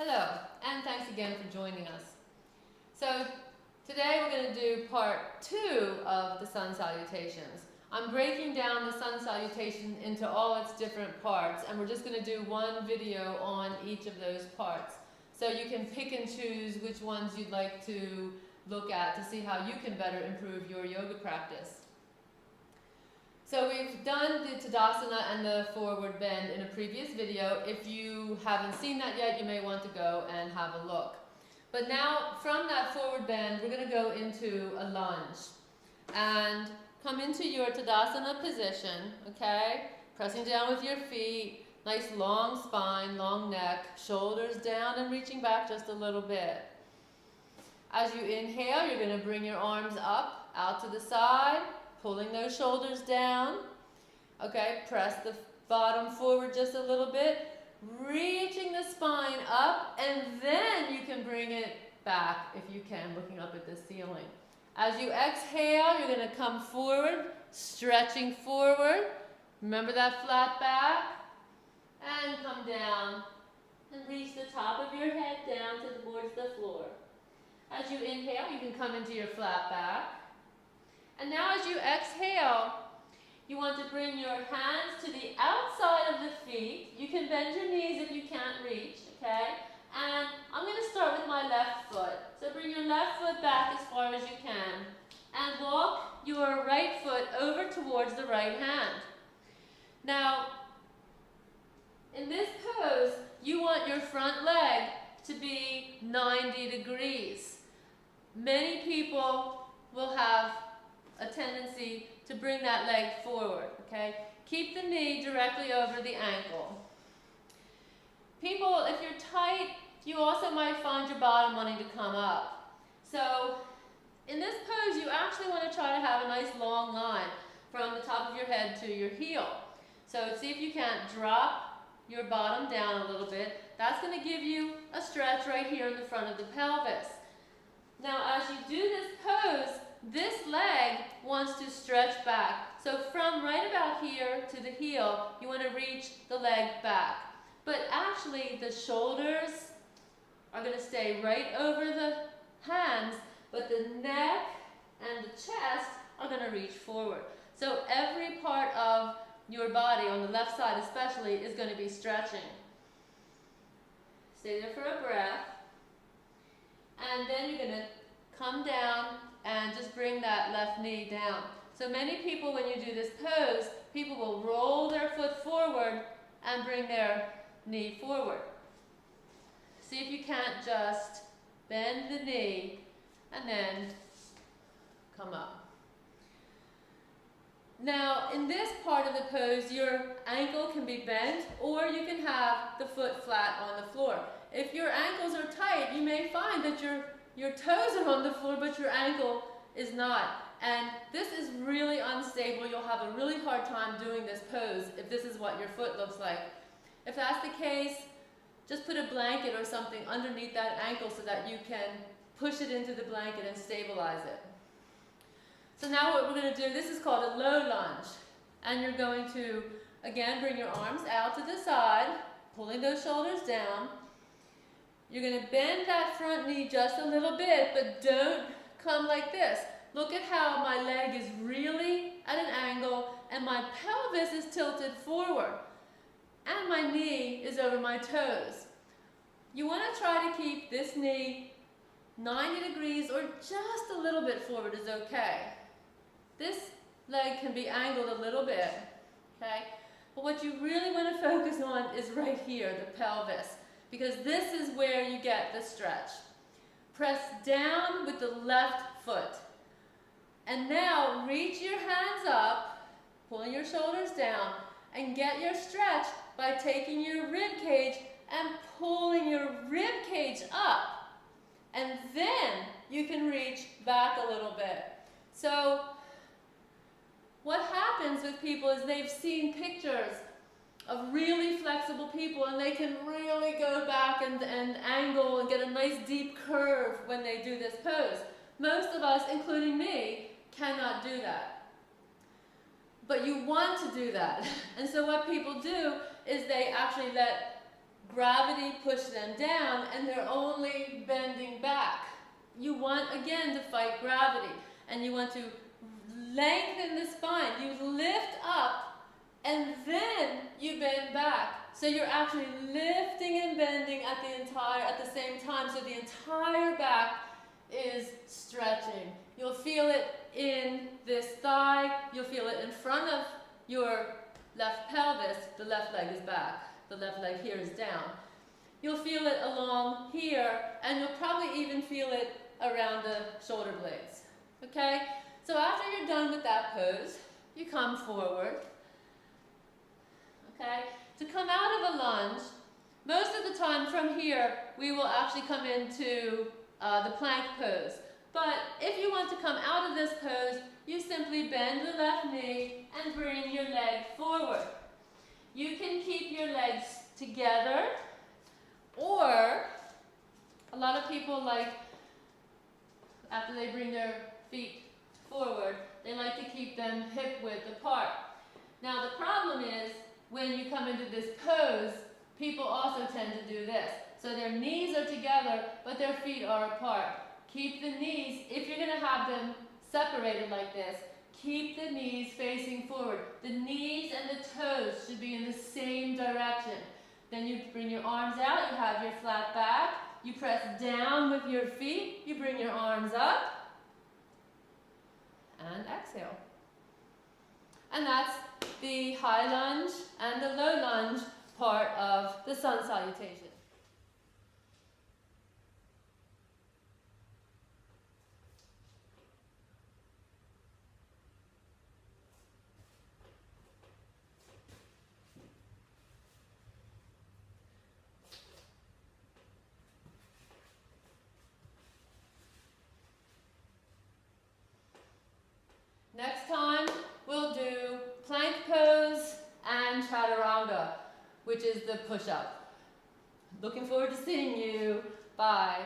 Hello, and thanks again for joining us. So today we're going to do part 2 of the sun salutations. I'm breaking down the sun salutation into all its different parts, and we're just going to do one video on each of those parts. So you can pick and choose which ones you'd like to look at to see how you can better improve your yoga practice. So we've done the Tadasana and the forward bend in a previous video. If you haven't seen that yet, you may want to go and have a look. But now, from that forward bend, we're going to go into a lunge. And come into your Tadasana position, okay? Pressing down with your feet, nice long spine, long neck, shoulders down and reaching back just a little bit. As you inhale, you're going to bring your arms up, out to the side, pulling those shoulders down. Okay, press the bottom forward just a little bit, reaching the spine up, and then you can bring it back if you can, looking up at the ceiling. As you exhale, you're going to come forward, stretching forward. Remember that flat back. And come down and reach the top of your head down towards the floor. As you inhale, you can come into your flat back. And now as you exhale, you want to bring your hands to the outside of the feet. You can bend your knees if you can't reach, okay? And I'm going to start with my left foot. So bring your left foot back as far as you can. And walk your right foot over towards the right hand. Now, in this pose, you want your front leg to be 90 degrees. Many people will have a tendency to bring that leg forward, okay? Keep the knee directly over the ankle. People, if you're tight, you also might find your bottom wanting to come up. So, in this pose, you actually want to try to have a nice long line from the top of your head to your heel. So, see if you can't drop your bottom down a little bit. That's going to give you a stretch right here in the front of the pelvis. Now, as you do this pose, this leg wants to stretch back. So from right about here to the heel, you want to reach the leg back. But actually, the shoulders are going to stay right over the hands, but the neck and the chest are going to reach forward. So every part of your body, on the left side especially, is going to be stretching. Stay there for a breath. And then you're going to come down and just bring that left knee down. So many people, when you do this pose, people will roll their foot forward and bring their knee forward. See if you can't just bend the knee and then come up. Now, in this part of the pose, your ankle can be bent, or you can have the foot flat on the floor. If your ankles are tight, you may find that your toes are on the floor, but your ankle is not. And this is really unstable. You'll have a really hard time doing this pose if this is what your foot looks like. If that's the case, just put a blanket or something underneath that ankle so that you can push it into the blanket and stabilize it. So now what we're going to do, this is called a low lunge. And you're going to, again, bring your arms out to the side, pulling those shoulders down. You're going to bend that front knee just a little bit, but don't come like this. Look at how my leg is really at an angle and my pelvis is tilted forward. And my knee is over my toes. You want to try to keep this knee 90 degrees or just a little bit forward is okay. This leg can be angled a little bit, okay? But what you really want to focus on is right here, the pelvis, because this is where you get the stretch. Press down with the left foot. And now reach your hands up, pulling your shoulders down, and get your stretch by taking your rib cage and pulling your rib cage up. And then you can reach back a little bit. So what happens with people is they've seen pictures of really flexible people, and they can really go back and angle and get a nice deep curve when they do this pose. Most of us, including me, cannot do that. But you want to do that. And so what people do is they actually let gravity pushed them down and they're only bending back. You want, again, to fight gravity, and you want to lengthen the spine. You lift up and then you bend back. So you're actually lifting and bending at the same time, so the entire back is stretching. You'll feel it in this thigh, you'll feel it in front of your left pelvis. The left leg is back, the left leg here is down. You'll feel it along here, and you'll probably even feel it around the shoulder blades. Okay? So after you're done with that pose, you come forward. Okay? To come out of a lunge, most of the time from here, we will actually come into the plank pose. But if you want to come out of this pose, you simply bend the left knee and bring your leg forward. You can keep your legs together, or a lot of people like, after they bring their feet forward, they like to keep them hip width apart. Now the problem is, when you come into this pose, people also tend to do this. So their knees are together, but their feet are apart. Keep the knees, if you're going to have them separated like this, keep the knees facing forward. The knees and the toes should be in the same direction. Then you bring your arms out, you have your flat back, you press down with your feet, you bring your arms up, and exhale. And that's the high lunge and the low lunge part of the sun salutation. Next time, we'll do plank pose and chaturanga, which is the push-up. Looking forward to seeing you. Bye.